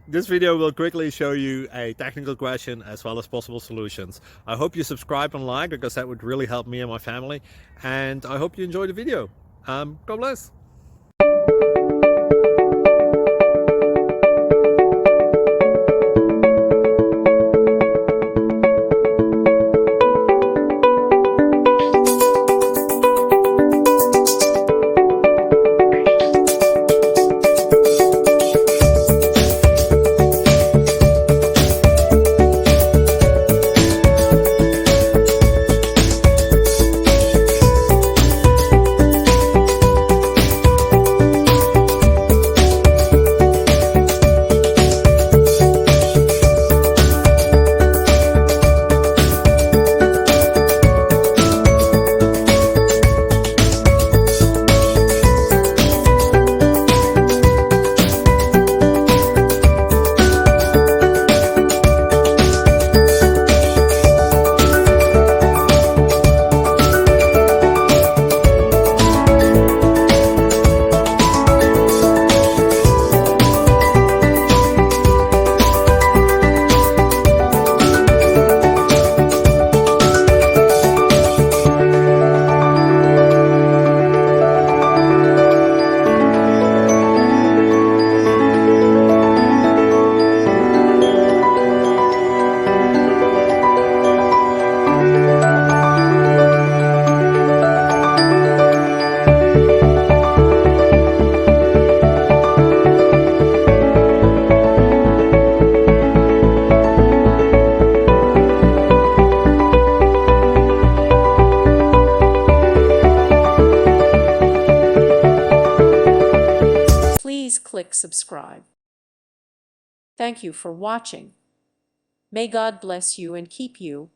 This video will quickly show you a technical question as well as possible solutions. I hope you subscribe and like, because that would really help me and my family. And I hope you enjoy the video. God bless. Please click subscribe. Thank you for watching. May God bless you and keep you.